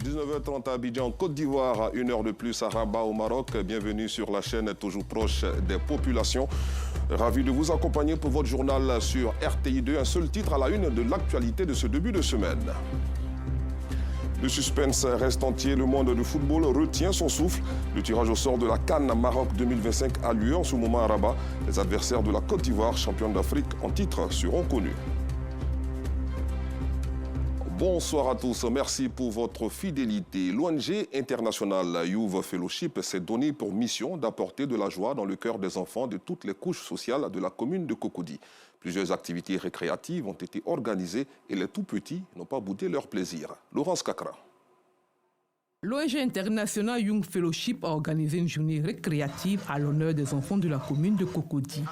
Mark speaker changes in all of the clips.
Speaker 1: 19h30 à Abidjan, Côte d'Ivoire, à 1 heure de plus à Rabat au Maroc. Bienvenue sur la chaîne toujours proche des populations. Ravi de vous accompagner pour votre journal sur RTI2. Un seul titre à la une de l'actualité de ce début de semaine. Le suspense reste entier. Le monde du football retient son souffle. Le tirage au sort de la CAN Maroc 2025 a lieu en ce moment à Rabat. Les adversaires de la Côte d'Ivoire, championne d'Afrique en titre, seront connus. Bonsoir à tous, merci pour votre fidélité. L'ONG internationale Youth Fellowship s'est donné pour mission d'apporter de la joie dans le cœur des enfants de toutes les couches sociales de la commune de Cocody. Plusieurs activités récréatives ont été organisées et les tout-petits n'ont pas boudé leur plaisir. Laurence Kakra.
Speaker 2: L'ONG internationale Young Fellowship a organisé une journée récréative à l'honneur des enfants de la commune de Cocody.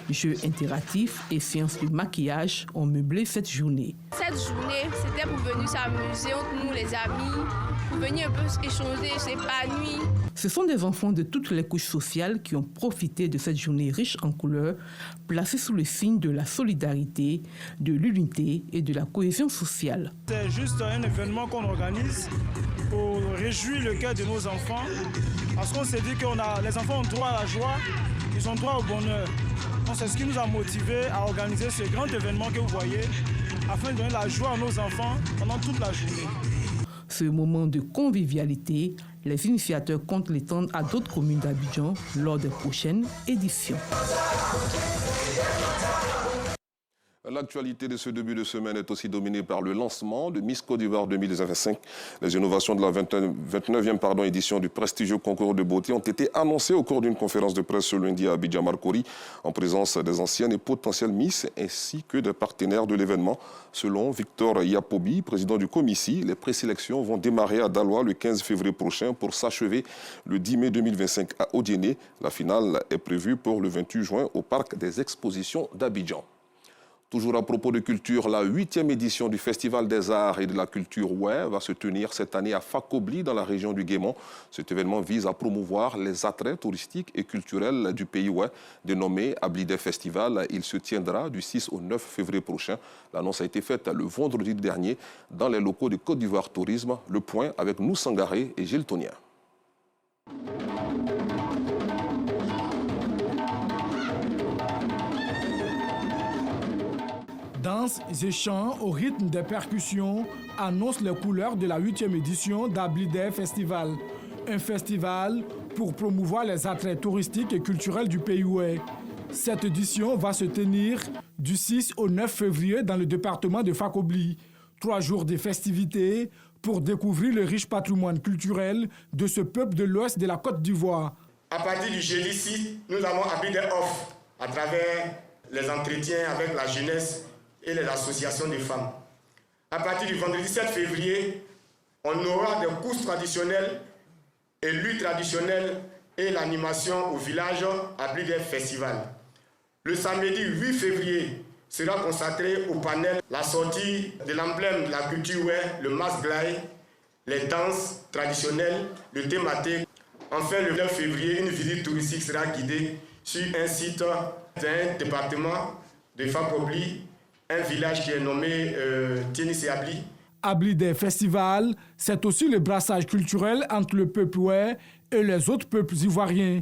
Speaker 2: Jeux interactifs et séances de maquillage ont meublé cette journée.
Speaker 3: Cette journée, c'était pour venir s'amuser entre nous, les amis, pour venir un peu échanger, s'épanouir.
Speaker 2: Ce sont des enfants de toutes les couches sociales qui ont profité de cette journée riche en couleurs, placée sous le signe de la solidarité, de l'unité et de la cohésion sociale.
Speaker 4: C'est juste un événement qu'on organise pour réjouir le cœur de nos enfants, parce qu'on s'est dit que les enfants ont droit à la joie, ils ont droit au bonheur. Donc c'est ce qui nous a motivés à organiser ce grand événement que vous voyez, afin de donner la joie à nos enfants pendant toute la journée.
Speaker 2: Ce moment de convivialité, les initiateurs comptent l'étendre à d'autres communes d'Abidjan lors des prochaines éditions.
Speaker 1: L'actualité de ce début de semaine est aussi dominée par le lancement de Miss Côte d'Ivoire 2025. Les innovations de la 29e édition du prestigieux concours de beauté ont été annoncées au cours d'une conférence de presse ce lundi à Abidjan Marcory, en présence des anciennes et potentielles Miss ainsi que des partenaires de l'événement. Selon Victor Yapobi, président du Comici, les présélections vont démarrer à Daloa le 15 février prochain pour s'achever le 10 mai 2025 à Odiéné. La finale est prévue pour le 28 juin au Parc des Expositions d'Abidjan. Toujours à propos de culture, la 8e édition du Festival des Arts et de la Culture Ouai va se tenir cette année à Fakobli, dans la région du Guémon. Cet événement vise à promouvoir les attraits touristiques et culturels du pays Ouai. Dénommé Ablidé Festival, il se tiendra du 6 au 9 février prochain. L'annonce a été faite le vendredi dernier dans les locaux de Côte d'Ivoire Tourisme. Le point avec nous Sangaré et Gilles Tonien.
Speaker 5: Danse et chants au rythme des percussions annoncent les couleurs de la 8e édition d'Ablidé Festival. Un festival pour promouvoir les attraits touristiques et culturels du pays Ouai. Cette édition va se tenir du 6 au 9 février dans le département de Fakobli. 3 jours de festivités pour découvrir le riche patrimoine culturel de ce peuple de l'ouest de la Côte d'Ivoire.
Speaker 6: À partir du jeudi 6, nous avons Ablidé Off à travers les entretiens avec la jeunesse et les associations de femmes. À partir du vendredi 7 février, on aura des courses traditionnelles et luttes traditionnelles et l'animation au village Ablidé Festival. Le samedi 8 février sera consacré au panel la sortie de l'emblème de la culture Ouai, le masglai, les danses traditionnelles, le thématique. Enfin, le 9 février, une visite touristique sera guidée sur un site d'un département de Fakobli, un village qui est nommé Tieni-Abli.
Speaker 5: Ablidé Festival, c'est aussi le brassage culturel entre le peuple Ouai et les autres peuples ivoiriens.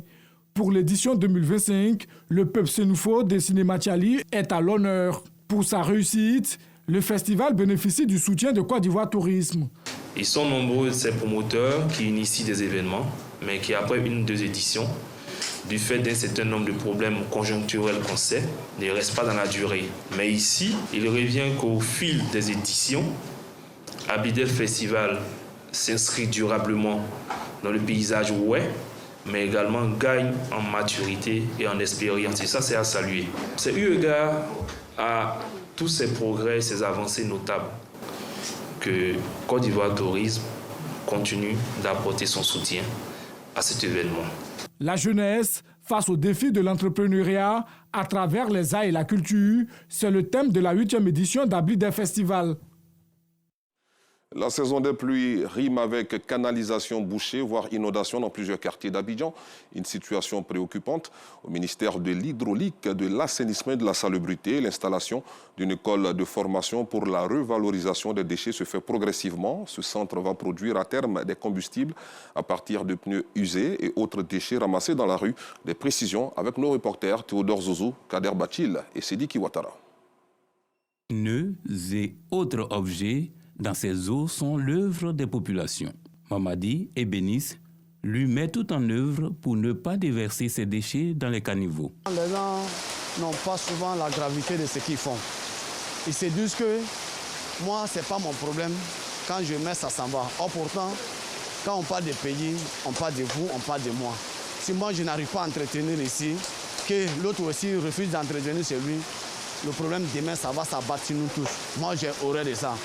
Speaker 5: Pour l'édition 2025, le peuple Sénoufo de Sinématiali est à l'honneur. Pour sa réussite, le festival bénéficie du soutien de Côte d'Ivoire Tourisme.
Speaker 7: Ils sont nombreux, ces promoteurs, qui initient des événements, mais qui, après 1 ou 2 éditions, du fait d'un certain nombre de problèmes conjoncturels qu'on sait, ne restent pas dans la durée. Mais ici, il revient qu'au fil des éditions, Ablidé Festival s'inscrit durablement dans le paysage ouai, mais également gagne en maturité et en expérience. Et ça, c'est à saluer. C'est eu égard à tous ces progrès, ces avancées notables que Côte d'Ivoire Tourisme continue d'apporter son soutien à cet événement.
Speaker 5: La jeunesse face aux défis de l'entrepreneuriat à travers les arts et la culture, c'est le thème de la 8e édition d'Ablidé Festival.
Speaker 1: La saison des pluies rime avec canalisation bouchée, voire inondation dans plusieurs quartiers d'Abidjan. Une situation préoccupante. Au ministère de l'Hydraulique, de l'Assainissement et de la Salubrité, l'installation d'une école de formation pour la revalorisation des déchets se fait progressivement. Ce centre va produire à terme des combustibles à partir de pneus usés et autres déchets ramassés dans la rue. Des précisions avec nos reporters Théodore Zouzou, Kader Bachil et Sidiki Ouattara.
Speaker 8: Pneus et autres objets dans ces eaux sont l'œuvre des populations. Mamadi et Bénis lui met tout en œuvre pour ne pas déverser ses déchets dans les caniveaux.
Speaker 9: Les gens n'ont pas souvent la gravité de ce qu'ils font. Ils se disent que moi, ce n'est pas mon problème. Quand je mets, ça s'en va. Or pourtant, quand on parle de pays, on parle de vous, on parle de moi. Si moi, je n'arrive pas à entretenir ici, que l'autre aussi refuse d'entretenir chez lui, le problème demain, ça va s'abattre sur nous tous. Moi, j'ai horreur de ça.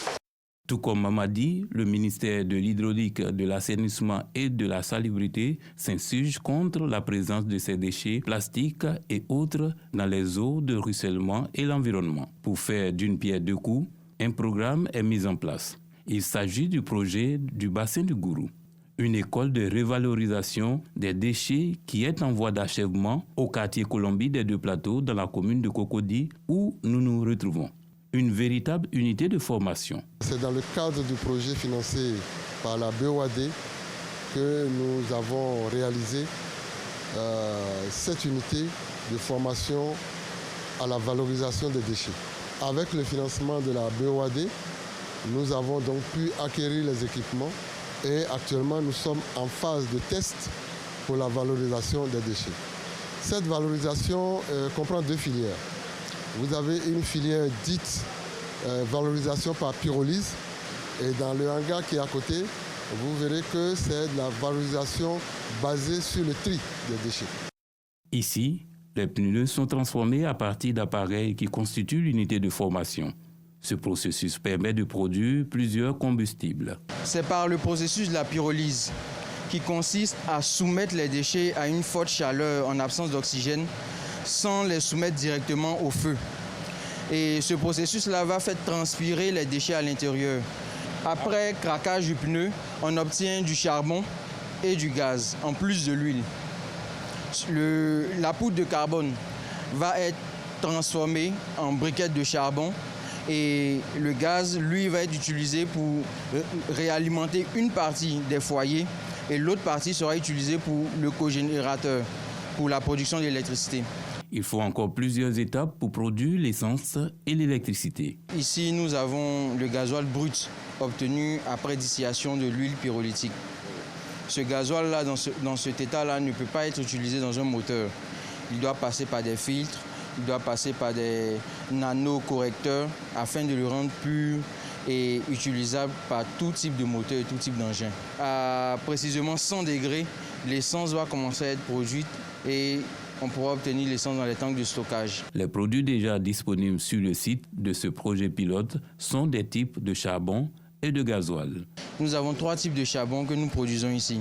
Speaker 8: Tout comme Mamadi, le ministère de l'Hydraulique, de l'Assainissement et de la Salubrité s'insurge contre la présence de ces déchets plastiques et autres dans les eaux de ruissellement et l'environnement. Pour faire d'une pierre deux coups, un programme est mis en place. Il s'agit du projet du bassin du Gourou, une école de revalorisation des déchets qui est en voie d'achèvement au quartier Colombie des Deux Plateaux dans la commune de Cocody où nous nous retrouvons. Une véritable unité de formation.
Speaker 10: C'est dans le cadre du projet financé par la BOAD que nous avons réalisé cette unité de formation à la valorisation des déchets. Avec le financement de la BOAD, nous avons donc pu acquérir les équipements et actuellement nous sommes en phase de test pour la valorisation des déchets. Cette valorisation comprend deux filières. Vous avez une filière dite valorisation par pyrolyse et dans le hangar qui est à côté, vous verrez que c'est de la valorisation basée sur le tri des déchets.
Speaker 8: Ici, les pneus sont transformés à partir d'appareils qui constituent l'unité de formation. Ce processus permet de produire plusieurs combustibles.
Speaker 11: C'est par le processus de la pyrolyse qui consiste à soumettre les déchets à une forte chaleur en absence d'oxygène sans les soumettre directement au feu. Et ce processus-là va faire transpirer les déchets à l'intérieur. Après craquage du pneu, on obtient du charbon et du gaz, en plus de l'huile. La poudre de carbone va être transformée en briquettes de charbon et le gaz, lui, va être utilisé pour réalimenter une partie des foyers et l'autre partie sera utilisée pour le cogénérateur, pour la production d'électricité.
Speaker 8: Il faut encore plusieurs étapes pour produire l'essence et l'électricité.
Speaker 11: Ici, nous avons le gasoil brut obtenu après distillation de l'huile pyrolytique. Ce gasoil-là, dans cet état-là, ne peut pas être utilisé dans un moteur. Il doit passer par des filtres, il doit passer par des nanocorrecteurs afin de le rendre pur et utilisable par tout type de moteur et tout type d'engin. À précisément 100 degrés, l'essence va commencer à être produite et on pourra obtenir l'essence dans les tanks de stockage.
Speaker 8: Les produits déjà disponibles sur le site de ce projet pilote sont des types de charbon et de gasoil.
Speaker 11: Nous avons 3 types de charbon que nous produisons ici.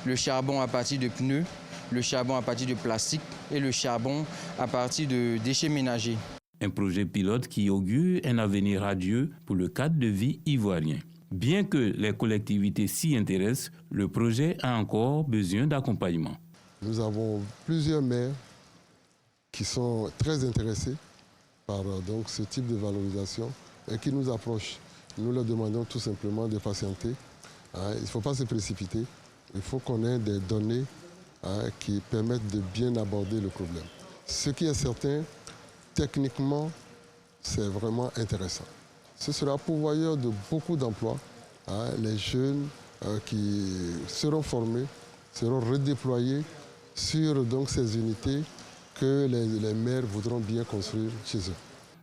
Speaker 11: Le charbon à partir de pneus, le charbon à partir de plastique et le charbon à partir de déchets ménagers.
Speaker 8: Un projet pilote qui augure un avenir radieux pour le cadre de vie ivoirien. Bien que les collectivités s'y intéressent, le projet a encore besoin d'accompagnement.
Speaker 10: Nous avons plusieurs maires qui sont très intéressés par donc, ce type de valorisation et qui nous approchent. Nous leur demandons tout simplement de patienter. Il ne faut pas se précipiter. Il faut qu'on ait des données qui permettent de bien aborder le problème. Ce qui est certain, techniquement, c'est vraiment intéressant. Ce sera pourvoyeur de beaucoup d'emplois. Les jeunes qui seront formés, seront redéployés sur donc, ces unités que les maires voudront bien construire chez eux.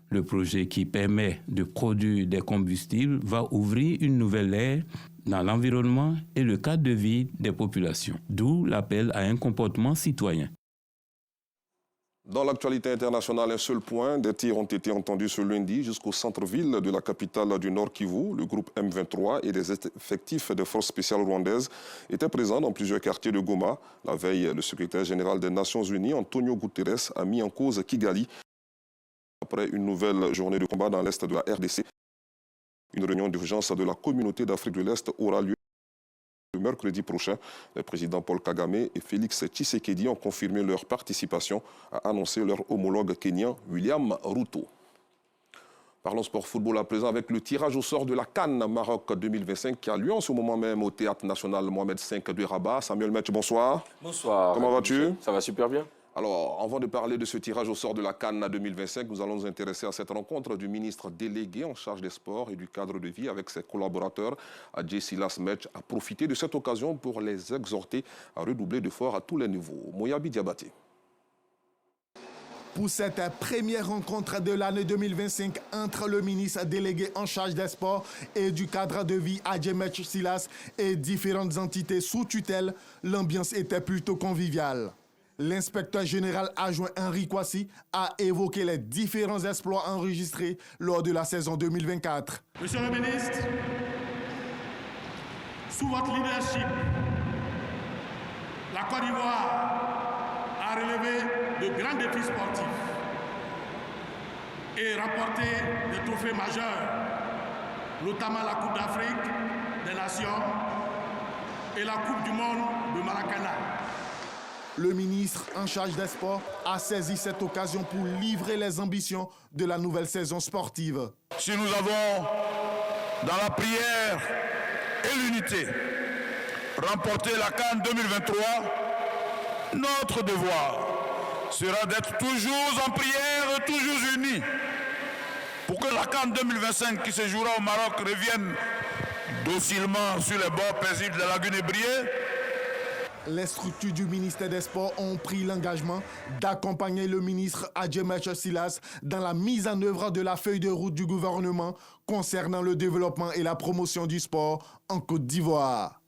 Speaker 8: Le projet qui permet de produire des combustibles va ouvrir une nouvelle ère dans l'environnement et le cadre de vie des populations, d'où l'appel à un comportement citoyen.
Speaker 1: Dans l'actualité internationale, un seul point, des tirs ont été entendus ce lundi jusqu'au centre-ville de la capitale du Nord Kivu. Le groupe M23 et des effectifs des forces spéciales rwandaises étaient présents dans plusieurs quartiers de Goma. La veille, le secrétaire général des Nations Unies, Antonio Guterres, a mis en cause Kigali après une nouvelle journée de combat dans l'est de la RDC. Une réunion d'urgence de la communauté d'Afrique de l'Est aura lieu le mercredi prochain. Les présidents Paul Kagame et Félix Tshisekedi ont confirmé leur participation, a annoncé leur homologue kenyan William Ruto. Parlons sport football à présent avec le tirage au sort de la CAN Maroc 2025 qui a lieu en ce moment même au Théâtre National Mohamed V de Rabat. Samuel Metch, bonsoir.
Speaker 12: Bonsoir.
Speaker 1: Comment vas-tu?
Speaker 12: Ça va super bien.
Speaker 1: Alors, avant de parler de ce tirage au sort de la CAN 2025, nous allons nous intéresser à cette rencontre du ministre délégué en charge des sports et du cadre de vie avec ses collaborateurs. Adjé Silas Metch a profité de cette occasion pour les exhorter à redoubler d'efforts à tous les niveaux. Moyabi Diabaté.
Speaker 13: Pour cette première rencontre de l'année 2025 entre le ministre délégué en charge des sports et du cadre de vie Adjé Metch Silas et différentes entités sous tutelle, l'ambiance était plutôt conviviale. L'inspecteur général adjoint Henri Kwasi a évoqué les différents exploits enregistrés lors de la saison 2024.
Speaker 14: Monsieur le ministre, sous votre leadership, la Côte d'Ivoire a relevé de grands défis sportifs et remporté des trophées majeurs, notamment la Coupe d'Afrique des Nations et la Coupe du Monde de Maracana.
Speaker 13: Le ministre en charge des sports a saisi cette occasion pour livrer les ambitions de la nouvelle saison sportive.
Speaker 14: Si nous avons, dans la prière et l'unité, remporté la CAN 2023, notre devoir sera d'être toujours en prière et toujours unis pour que la CAN 2025 qui se jouera au Maroc revienne docilement sur les bords paisibles de la lagune Ébriée.
Speaker 13: Les structures du ministère des Sports ont pris l'engagement d'accompagner le ministre Adjé Metch Silas dans la mise en œuvre de la feuille de route du gouvernement concernant le développement et la promotion du sport en Côte d'Ivoire.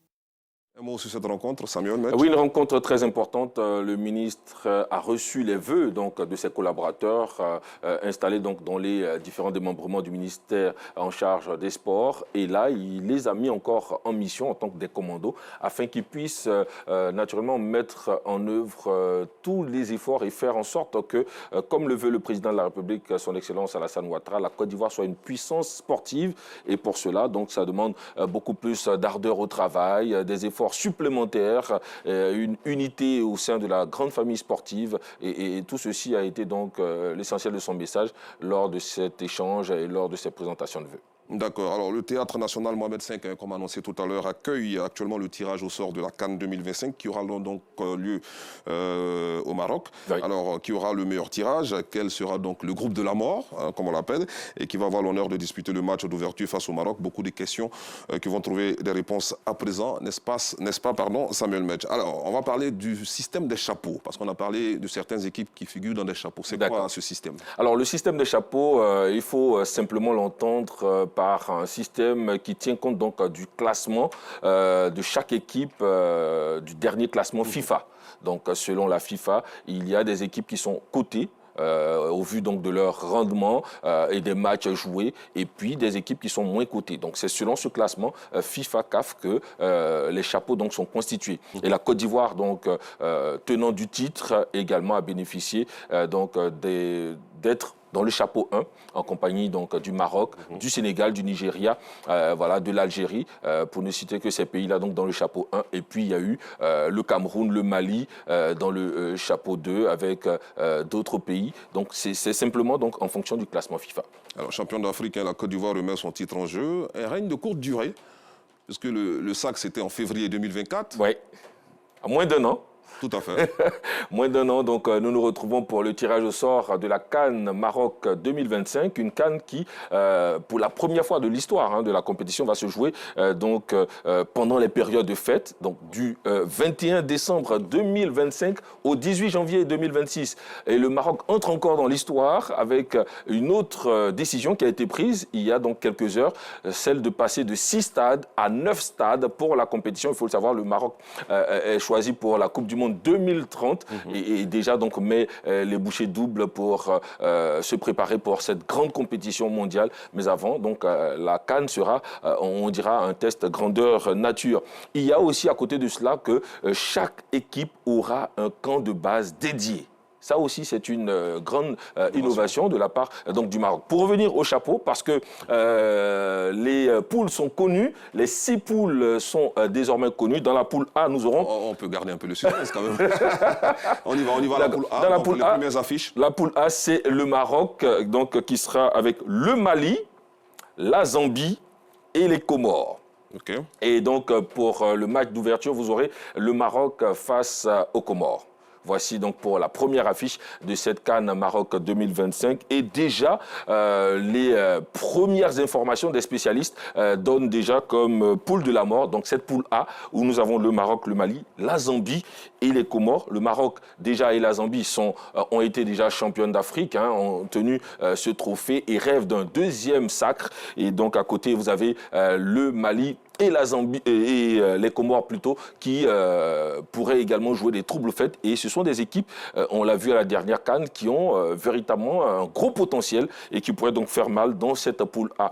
Speaker 1: Un mot sur cette rencontre, Samuel Metch.
Speaker 12: Oui, une rencontre très importante. Le ministre a reçu les vœux donc, de ses collaborateurs installés donc, dans les différents démembrements du ministère en charge des sports. Et là, il les a mis encore en mission en tant que des commandos afin qu'ils puissent naturellement mettre en œuvre tous les efforts et faire en sorte que, comme le veut le président de la République, son Excellence Alassane Ouattara, la Côte d'Ivoire soit une puissance sportive. Et pour cela, donc, ça demande beaucoup plus d'ardeur au travail, des efforts supplémentaires, une unité au sein de la grande famille sportive et tout ceci a été donc l'essentiel de son message lors de cet échange et lors de ses présentations de vœux.
Speaker 1: D'accord. Alors, le Théâtre National Mohamed V, comme annoncé tout à l'heure, accueille actuellement le tirage au sort de la CAN 2025 qui aura donc lieu au Maroc. Oui. Alors, qui aura le meilleur tirage, quel sera donc le groupe de la mort, hein, comme on l'appelle, et qui va avoir l'honneur de disputer le match d'ouverture face au Maroc. Beaucoup de questions qui vont trouver des réponses à présent, n'est-ce pas, Samuel Metch? Alors, on va parler du système des chapeaux, parce qu'on a parlé de certaines équipes qui figurent dans des chapeaux. C'est quoi ce système? Alors, le système des chapeaux, il faut simplement l'entendre par un système qui tient compte donc du classement de chaque équipe, du dernier classement FIFA. Donc selon la FIFA, il y a des équipes qui sont cotées au vu donc de leur rendement et des matchs joués, et puis des équipes qui sont moins cotées. Donc c'est selon ce classement FIFA-CAF que les chapeaux donc sont constitués. Et la Côte d'Ivoire, donc tenant du titre, également a bénéficié donc d'être dans le chapeau 1, en compagnie donc du Maroc, du Sénégal, du Nigeria, voilà, de l'Algérie, pour ne citer que ces pays-là donc dans le chapeau 1. Et puis il y a eu le Cameroun, le Mali dans le chapeau 2 avec d'autres pays. Donc c'est simplement donc en fonction du classement FIFA. Alors champion d'Afrique, la Côte d'Ivoire remet son titre en jeu. Un règne de courte durée, puisque le SAC c'était en février 2024.
Speaker 12: Oui, à moins d'un an.
Speaker 1: Tout à fait.
Speaker 12: Moins d'un an, donc nous nous retrouvons pour le tirage au sort de la CAN Maroc 2025, une CAN qui, pour la première fois de l'histoire de la compétition, va se jouer donc pendant les périodes de fête, donc du 21 décembre 2025 au 18 janvier 2026. Et le Maroc entre encore dans l'histoire avec une autre décision qui a été prise il y a donc quelques heures, celle de passer de 6 stades à 9 stades pour la compétition. Il faut le savoir, le Maroc est choisi pour la Coupe du Monde 2030 et déjà donc met les bouchées doubles pour se préparer pour cette grande compétition mondiale. Mais avant, donc la CAN sera, on dira, un test grandeur nature. Il y a aussi à côté de cela que chaque équipe aura un camp de base dédié. Ça aussi, c'est une grande innovation de la part donc, du Maroc. Pour revenir au chapeau, parce que les poules sont connues, les 6 poules sont désormais connues. Dans la poule A, nous aurons...
Speaker 1: On peut garder un peu le suspense quand même. on y va, la poule A.
Speaker 12: Dans la
Speaker 1: donc,
Speaker 12: poule
Speaker 1: les
Speaker 12: A,
Speaker 1: premières affiches.
Speaker 12: La poule A, c'est le Maroc, donc, qui sera avec le Mali, la Zambie et les Comores.
Speaker 1: Okay.
Speaker 12: Et donc, pour le match d'ouverture, vous aurez le Maroc face aux Comores. Voici donc pour la première affiche de cette CAN Maroc 2025. Et déjà, les premières informations des spécialistes donnent déjà comme poule de la mort. Donc cette poule A, où nous avons le Maroc, le Mali, la Zambie et les Comores. Le Maroc déjà et la Zambie ont été déjà championnes d'Afrique, ont tenu ce trophée et rêvent d'un deuxième sacre. Et donc à côté, vous avez le Mali et la Zambie et les Comores plutôt qui pourraient également jouer des troubles fêtes. Et ce sont des équipes, on l'a vu à la dernière CAN, qui ont véritablement un gros potentiel et qui pourraient donc faire mal dans cette poule A.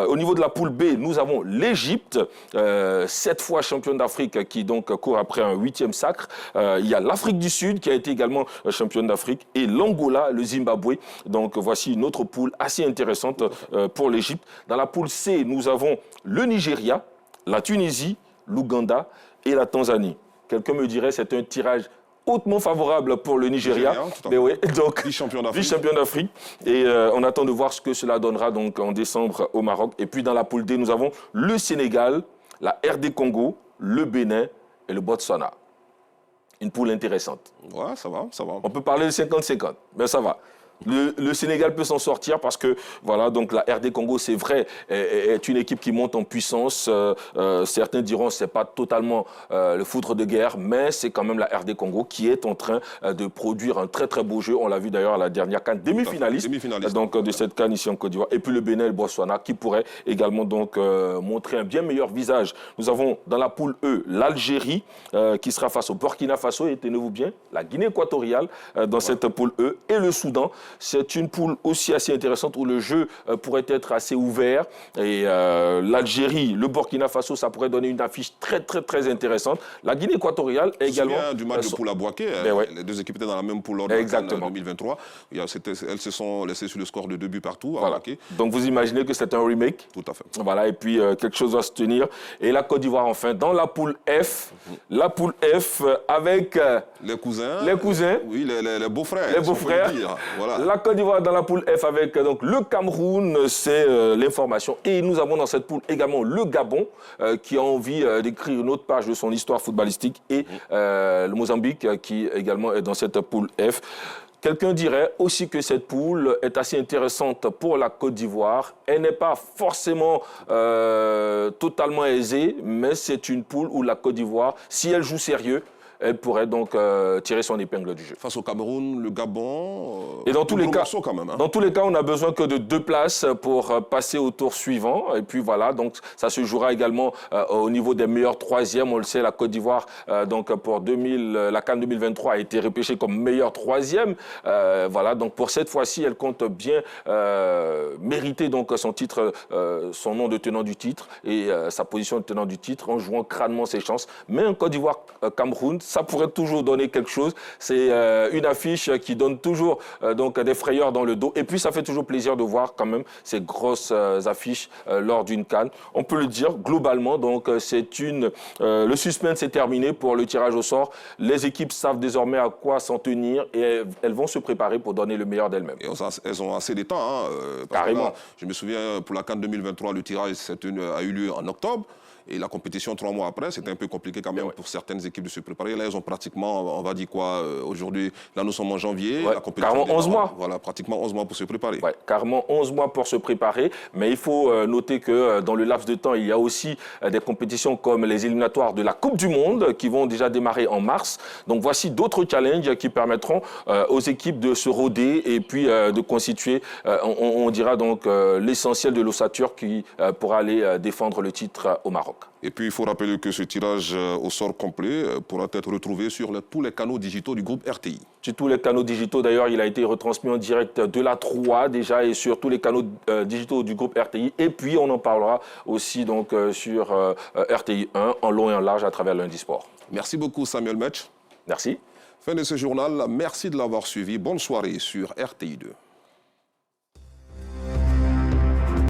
Speaker 12: Au niveau de la poule B, nous avons l'Égypte, 7 fois championne d'Afrique, qui donc court après un 8e sacre. Il y a l'Afrique du Sud qui a été également championne d'Afrique et l'Angola, le Zimbabwe. Donc voici une autre poule assez intéressante pour l'Égypte. Dans la poule C, nous avons le Nigeria, la Tunisie, l'Ouganda et la Tanzanie. Quelqu'un me dirait que c'est un tirage hautement favorable pour le Nigeria. Mais oui, donc
Speaker 1: vice-champion
Speaker 12: d'Afrique. Et on attend de voir ce que cela donnera donc en décembre au Maroc. Et puis dans la poule D, nous avons le Sénégal, la RD Congo, le Bénin et le Botswana. Une poule intéressante.
Speaker 1: Ouais, ça va.
Speaker 12: On peut parler de 50-50, mais ça va. Le Sénégal peut s'en sortir parce que voilà, donc la RD Congo, c'est vrai, est une équipe qui monte en puissance. Certains diront que ce n'est pas totalement le foudre de guerre, mais c'est quand même la RD Congo qui est en train de produire un très très beau jeu. On l'a vu d'ailleurs à la dernière CAN, demi-finaliste donc, de cette CAN ici en Côte d'Ivoire. Et puis le Bénin et le Botswana qui pourraient également donc, montrer un bien meilleur visage. Nous avons dans la poule E l'Algérie qui sera face au Burkina Faso et tenez-vous bien, la Guinée équatoriale dans cette poule E et le Soudan. C'est une poule aussi assez intéressante où le jeu pourrait être assez ouvert. Et l'Algérie, le Burkina Faso, ça pourrait donner une affiche très, très, très intéressante. La Guinée équatoriale est également...
Speaker 1: Je du match de poule à Boaké. Les deux équipes étaient dans la même poule lors de la CAN 2023. Elles se sont laissées sur le score de 2 buts partout.
Speaker 12: Voilà. Donc vous imaginez que c'est un remake.
Speaker 1: Tout à fait.
Speaker 12: Voilà, et puis quelque chose va se tenir. Et la Côte d'Ivoire, enfin, dans la poule F, la poule F avec...
Speaker 1: les cousins. Oui, les beaux-frères.
Speaker 12: Les beaux-frères.
Speaker 1: Voilà.
Speaker 12: La Côte d'Ivoire dans la poule F avec donc, le Cameroun, c'est l'information. Et nous avons dans cette poule également le Gabon qui a envie d'écrire une autre page de son histoire footballistique et le Mozambique qui également est dans cette poule F. Quelqu'un dirait aussi que cette poule est assez intéressante pour la Côte d'Ivoire. Elle n'est pas forcément totalement aisée, mais c'est une poule où la Côte d'Ivoire, si elle joue sérieux, elle pourrait donc tirer son épingle du jeu.
Speaker 1: Face au Cameroun, le Gabon...
Speaker 12: Et dans tous les cas,
Speaker 1: quand même,
Speaker 12: dans tous les cas, on n'a besoin que de 2 places pour passer au tour suivant. Et puis voilà, donc ça se jouera également au niveau des meilleurs 3e. On le sait, la Côte d'Ivoire, donc pour la CAN 2023 a été repêchée comme meilleure 3e. Voilà, donc pour cette fois-ci, elle compte bien mériter donc son titre, son nom de tenant du titre et sa position de tenant du titre en jouant crânement ses chances. Mais en Côte d'Ivoire-Cameroun, ça pourrait toujours donner quelque chose. C'est une affiche qui donne toujours donc des frayeurs dans le dos. Et puis, ça fait toujours plaisir de voir quand même ces grosses affiches lors d'une CAN. On peut le dire globalement. Donc, le suspense est terminé pour le tirage au sort. Les équipes savent désormais à quoi s'en tenir et elles vont se préparer pour donner le meilleur d'elles-mêmes.
Speaker 1: Et elles ont assez de temps.
Speaker 12: Carrément.
Speaker 1: Là, je me souviens, pour la CAN 2023, le tirage a eu lieu en octobre. Et la compétition 3 mois après, c'était un peu compliqué quand même pour certaines équipes de se préparer. Là, elles ont pratiquement, on va dire quoi, aujourd'hui, là nous sommes en janvier.
Speaker 12: Ouais,
Speaker 1: la compétition
Speaker 12: carrément 11 mois.
Speaker 1: Voilà, pratiquement 11 mois pour se préparer.
Speaker 12: Ouais, carrément 11 mois pour se préparer. Mais il faut noter que dans le laps de temps, il y a aussi des compétitions comme les éliminatoires de la Coupe du Monde qui vont déjà démarrer en mars. Donc voici d'autres challenges qui permettront aux équipes de se roder et puis de constituer, on dira donc, l'essentiel de l'ossature qui pourra aller défendre le titre au Maroc.
Speaker 1: Et puis, il faut rappeler que ce tirage au sort complet pourra être retrouvé sur tous les canaux digitaux du groupe RTI.
Speaker 12: Sur tous les canaux digitaux, d'ailleurs, il a été retransmis en direct de la 3 déjà et sur tous les canaux digitaux du groupe RTI. Et puis, on en parlera aussi donc, sur RTI 1 en long et en large à travers Lundi Sport.
Speaker 1: Merci beaucoup, Samuel Metch.
Speaker 12: Merci.
Speaker 1: Fin de ce journal. Merci de l'avoir suivi. Bonne soirée sur RTI2.